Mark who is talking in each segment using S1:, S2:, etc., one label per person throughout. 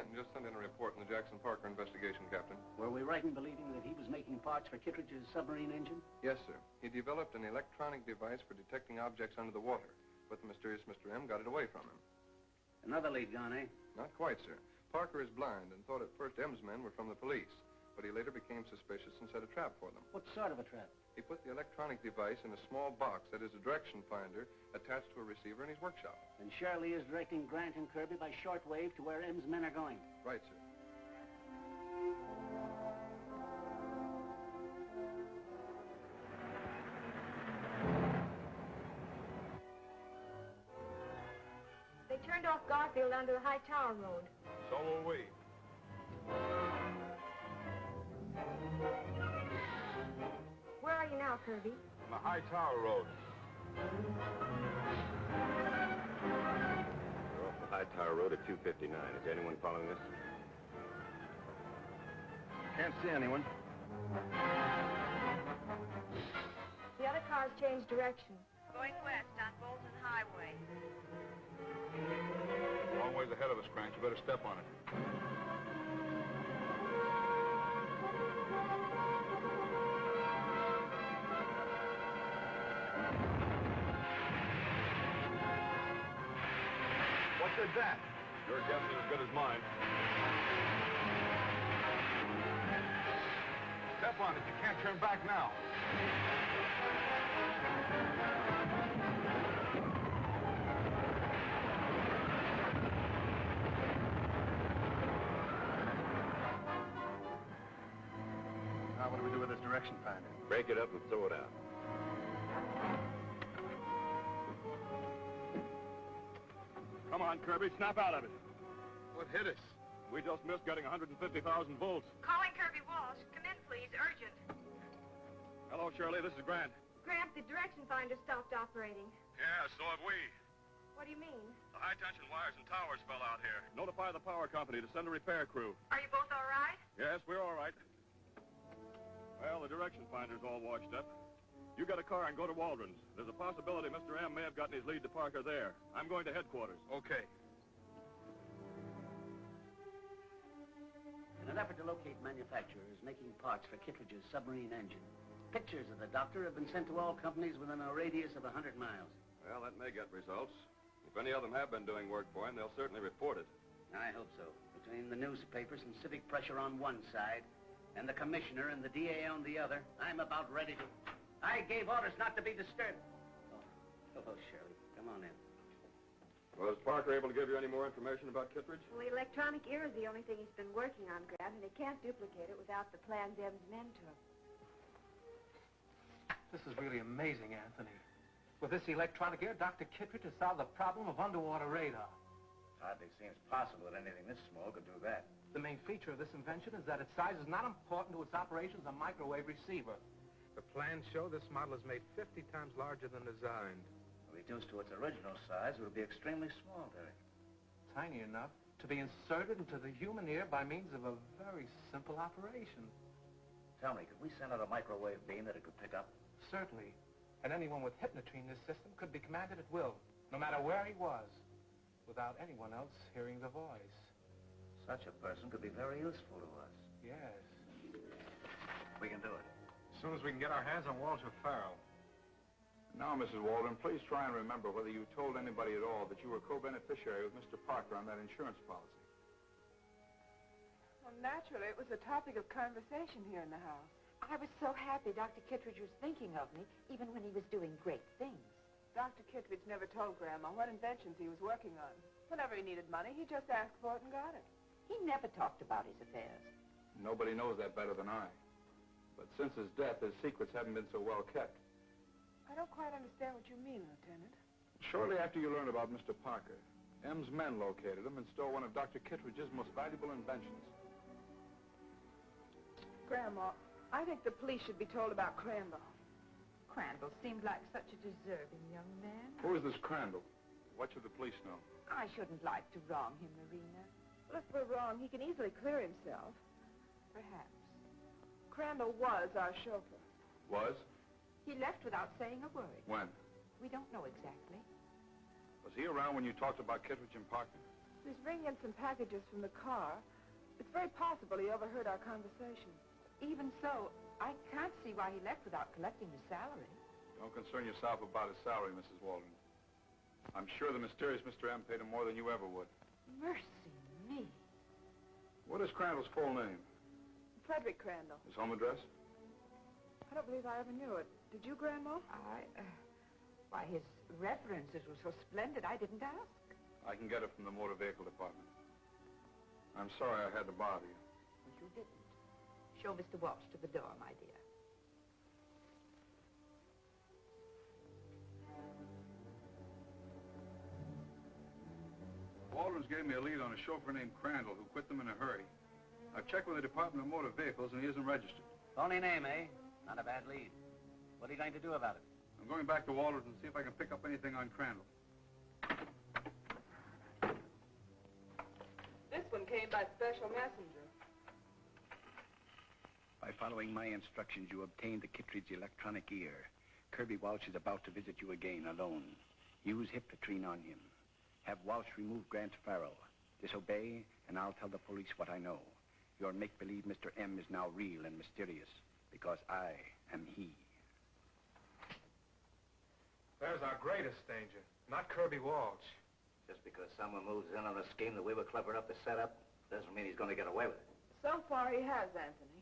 S1: Clinton just sent in a report on the Jackson Parker investigation, Captain.
S2: Were we right in believing that he was making parts for Kittredge's submarine engine?
S1: Yes, sir. He developed an electronic device for detecting objects under the water, but the mysterious Mr. M got it away from him.
S2: Another lead gone, eh?
S1: Not quite, sir. Parker is blind and thought at first M's men were from the police, but he later became suspicious and set a trap for them.
S2: What sort of a trap?
S1: He put the electronic device in a small box that is a direction finder attached to a receiver in his workshop.
S2: And Shirley is directing Grant and Kirby by shortwave to where M's men are going.
S1: Right, sir.
S3: They turned off Garfield onto the High Tower Road.
S4: So will we.
S3: Where are you now, Kirby?
S4: On the High Tower Road.
S5: We're off the High Tower Road at 2:59. Is anyone following us?
S4: Can't see anyone.
S3: The other cars changed direction.
S6: Going west on Bolton Highway.
S4: Long ways ahead of us, Grant. You better step on it. What did that? Your guess is as good as mine. Step on it. You can't turn back now.
S1: Now, what do we do with this direction finder?
S5: Break it up and throw it out.
S4: Come on, Kirby. Snap out of it. What hit us? We just missed getting 150,000 volts.
S6: Calling Kirby Walsh. Come in, please. Urgent.
S4: Hello, Shirley. This is Grant.
S3: Grant, the direction finder stopped operating.
S4: Yeah, so have we.
S3: What do you mean?
S4: The high-tension wires and towers fell out here. Notify the power company to send a repair crew.
S6: Are you both all right?
S4: Yes, we're all right. Well, the direction finder's all washed up. You get a car and go to Waldron's. There's a possibility Mr. M may have gotten his lead to Parker there. I'm going to headquarters. Okay.
S2: In an effort to locate manufacturers making parts for Kittredge's submarine engine, pictures of the doctor have been sent to all companies within a radius of 100 miles.
S5: Well, that may get results. If any of them have been doing work for him, they'll certainly report it.
S2: I hope so. Between the newspapers and civic pressure on one side, and the commissioner and the DA on the other, I'm about ready to... I gave orders not to be disturbed. Oh, Shirley, come on in.
S5: Was Parker able to give you any more information about Kittredge?
S3: Well, the electronic ear is the only thing he's been working on, Grant, and they can't duplicate it without the plans M's men took.
S7: This is really amazing, Anthony. With this electronic ear, Dr. Kittredge has solved the problem of underwater radar.
S8: Hardly seems possible that anything this small could do that.
S7: The main feature of this invention is that its size is not important to its operation as a microwave receiver.
S9: The plans show this model is made 50 times larger than designed.
S8: Reduced to its original size, it would be extremely small, Derek.
S7: Tiny enough to be inserted into the human ear by means of a very simple operation.
S8: Tell me, could we send out a microwave beam that it could pick up?
S7: Certainly. And anyone with hypnotry in this system could be commanded at will, no matter where he was, without anyone else hearing the voice.
S8: Such a person could be very useful to us.
S7: Yes.
S8: We can do it.
S9: As soon as we can get our hands on Walter Farrell.
S4: Now, Mrs. Waldron, please try and remember whether you told anybody at all that you were co-beneficiary with Mr. Parker on that insurance policy.
S10: Well, naturally, it was a topic of conversation here in the house.
S11: I was so happy Dr. Kittredge was thinking of me, even when he was doing great things.
S10: Dr. Kittredge never told Grandma what inventions he was working on. Whenever he needed money, he just asked for it and got it.
S11: He never talked about his affairs.
S4: Nobody knows that better than I. But since his death, his secrets haven't been so well kept.
S10: I don't quite understand what you mean, Lieutenant.
S4: Shortly after you learned about Mr. Parker, M's men located him and stole one of Dr. Kittredge's most valuable inventions.
S10: Grandma, I think the police should be told about Crandall.
S11: Crandall seemed like such a deserving young man.
S4: Who is this Crandall? What should the police know?
S11: I shouldn't like to wrong him, Marina.
S10: Well, if we're wrong, he can easily clear himself.
S11: Perhaps.
S10: Crandall was our chauffeur.
S4: Was?
S11: He left without saying a word.
S4: When?
S11: We don't know exactly.
S4: Was he around when you talked about Kittredge and Parker?
S10: He's bringing in some packages from the car. It's very possible he overheard our conversation.
S11: Even so, I can't see why he left without collecting his salary.
S12: Don't concern yourself about his salary, Mrs. Waldron. I'm sure the mysterious Mr. M paid him more than you ever would.
S11: Mercy me.
S12: What is Crandall's full name?
S10: Frederick Crandall.
S12: His home address?
S10: I don't believe I ever knew it. Did you, Grandma?
S11: Why, his references were so splendid, I didn't ask.
S12: I can get it from the motor vehicle department. I'm sorry I had to bother you.
S11: But you didn't. Show Mr. Walsh to the door, my dear.
S12: Waldron's gave me a lead on a chauffeur named Crandall who quit them in a hurry. I've checked with the Department of Motor Vehicles and he isn't registered.
S2: Phony name, eh? Not a bad lead. What are you going to do about it?
S12: I'm going back to Waldron's and see if I can pick up anything on Crandall.
S10: This one came by special messenger.
S2: By following my instructions, you obtained the Kittredge electronic ear. Kirby Walsh is about to visit you again alone. Use Hypnotrine on him. Have Walsh remove Grant Farrell. Disobey, and I'll tell the police what I know. Your make-believe Mr. M is now real and mysterious, because I am he.
S7: There's our greatest danger, not Kirby Walsh.
S8: Just because someone moves in on a scheme that we were clever enough to set up, doesn't mean he's going to get away with it.
S10: So far, he has, Anthony.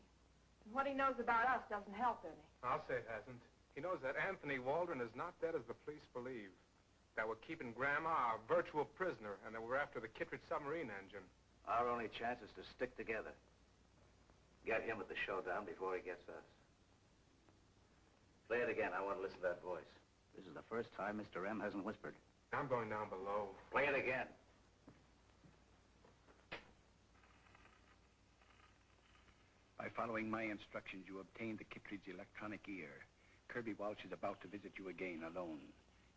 S10: And what he knows about us doesn't help any.
S7: I'll say it hasn't. He knows that Anthony Waldron is not dead as the police believe. That we're keeping Grandma our virtual prisoner, and that we're after the Kittredge submarine engine.
S8: Our only chance is to stick together. Get him at the showdown before he gets us. Play it again. I want to listen to that voice.
S2: This is the first time Mr. M hasn't whispered.
S7: I'm going down below.
S8: Play it again.
S2: By following my instructions, you obtained the Kittredge electronic ear. Kirby Walsh is about to visit you again alone.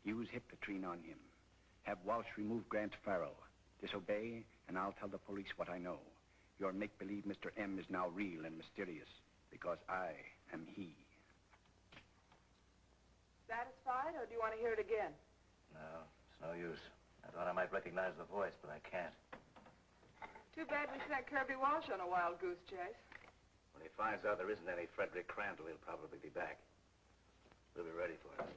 S2: Use Hypnotrine on him. Have Walsh remove Grant Farrell. Disobey, and I'll tell the police what I know. Your make-believe Mr. M is now real and mysterious, because I am he.
S10: Satisfied, or do you want to hear it again?
S8: No, it's no use. I thought I might recognize the voice, but I can't.
S10: Too bad we sent Kirby Walsh on a wild goose chase.
S8: When he finds out there isn't any Frederick Crandall, he'll probably be back. We'll be ready for it.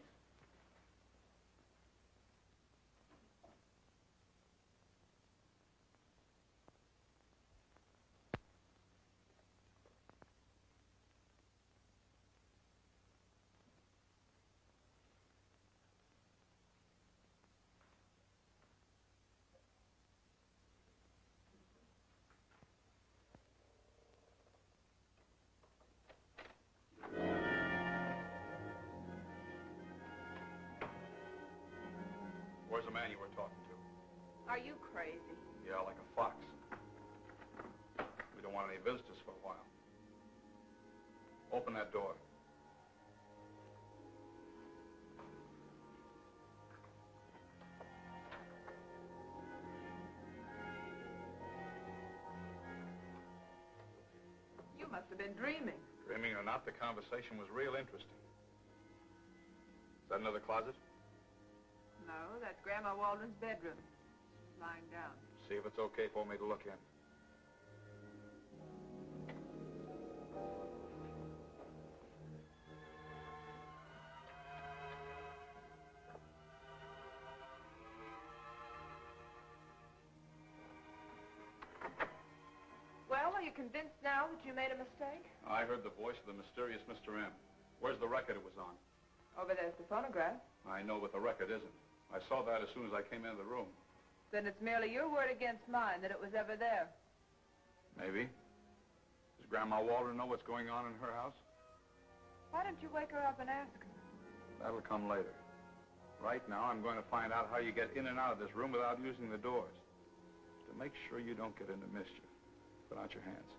S12: Where's the man you were talking to?
S10: Are you crazy?
S12: Yeah, like a fox. We don't want any visitors for a while. Open that door.
S10: You must have been dreaming.
S12: Dreaming or not, the conversation was real interesting. Is that another closet?
S10: No, that's Grandma Waldron's bedroom. She's lying down.
S12: See if it's okay for me to look in.
S10: Well, are you convinced now that you made a mistake?
S12: I heard the voice of the mysterious Mr. M. Where's the record it was on?
S10: Over there's the phonograph.
S12: I know, but the record isn't. I saw that as soon as I came into the room.
S10: Then it's merely your word against mine that it was ever there.
S12: Maybe. Does Grandma Waldron know what's going on in her house?
S10: Why don't you wake her up and ask her?
S12: That'll come later. Right now, I'm going to find out how you get in and out of this room without using the doors. To make sure you don't get into mischief. Put out your hands.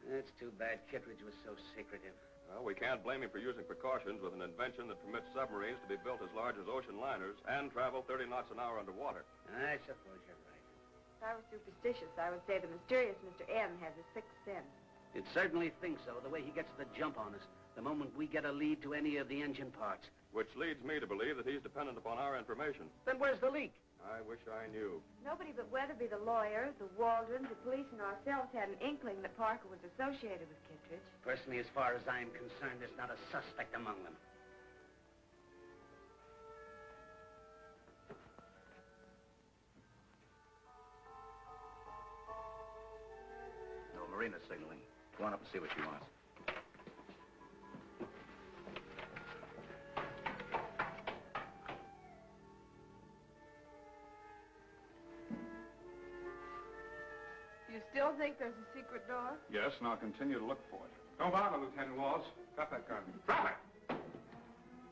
S2: It's too bad Kittredge was so secretive.
S5: Well, we can't blame him for using precautions with an invention that permits submarines to be built as large as ocean liners and travel 30 knots an hour underwater.
S2: I suppose you're right.
S3: If I were superstitious, I would say the mysterious Mr. M has a sixth sense.
S2: It certainly thinks so, the way he gets the jump on us, the moment we get a lead to any of the engine parts.
S5: Which leads me to believe that he's dependent upon our information.
S2: Then where's the leak?
S5: I wish I knew.
S3: Nobody but Weatherby, the lawyer, the Waldrons, the police, and ourselves had an inkling that Parker was associated with Kittredge.
S2: Personally, as far as I'm concerned, there's not a suspect among them.
S8: No, Marina's signaling. Go on up and see what she wants.
S10: You still think there's a secret door?
S12: Yes, and I'll continue to look for it.
S7: Don't bother, Lieutenant Walsh. Drop that gun. Drop it!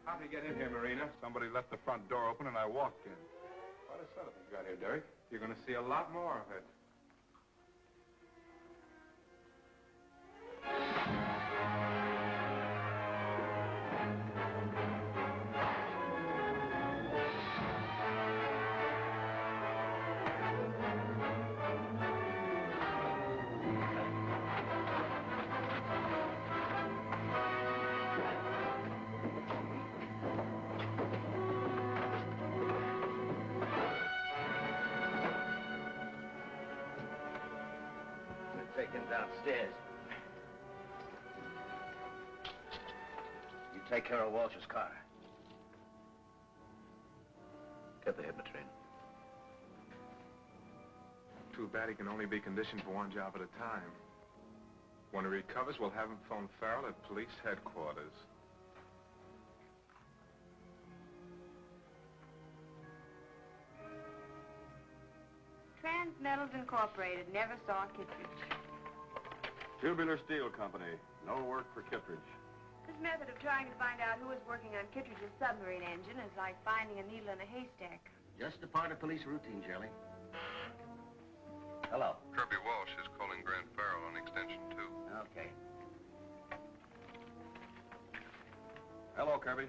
S7: How'd you get in here, Marina? Somebody left the front door open and I walked in. What a setup you got here, Derek. You're going to see a lot more of it.
S2: Take him downstairs. You take care of Walsh's car.
S8: Get the Hypnotrine.
S7: Too bad he can only be conditioned for one job at a time. When he recovers, we'll have him phone Farrell at police headquarters.
S3: Transmetals Incorporated never saw Kittredge.
S5: Tubular Steel Company. No work for Kittredge.
S3: This method of trying to find out who is working on Kittredge's submarine engine is like finding a needle in a haystack.
S2: Just a part of police routine, Shirley. Hello.
S1: Kirby Walsh is calling Grant Farrell on extension 2.
S2: Okay.
S5: Hello, Kirby.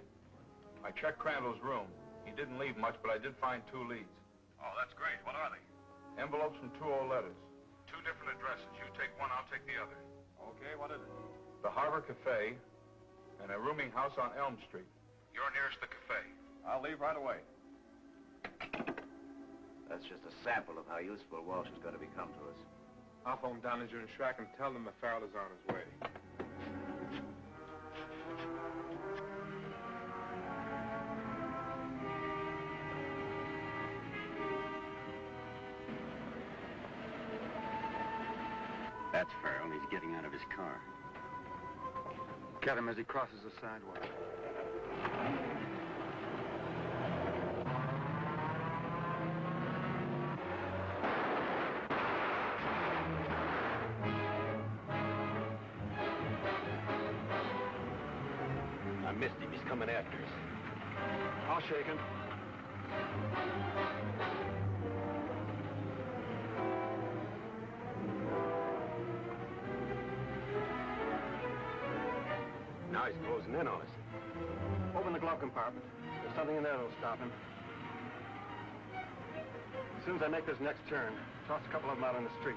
S12: I checked Crandall's room. He didn't leave much, but I did find 2 leads.
S5: Oh, that's great. What are they?
S12: Envelopes from 2 old letters. 2 different addresses. You take one, I'll take the other.
S5: Okay, what is it?
S12: The Harbor Cafe and a rooming house on Elm Street. You're nearest the cafe.
S5: I'll leave right away.
S8: That's just a sample of how useful Walsh is going to become to us.
S7: I'll phone Downinger and Schrack and tell them that Farrell is on his way.
S2: That's Farrell. He's getting out of his car.
S7: Get him as he crosses the sidewalk.
S5: I missed him. He's coming after us. I'll shake him. Now he's closing in on us. Open the glove compartment. There's something in there that'll stop him. As soon as I make this next turn, toss a couple of them out on the street.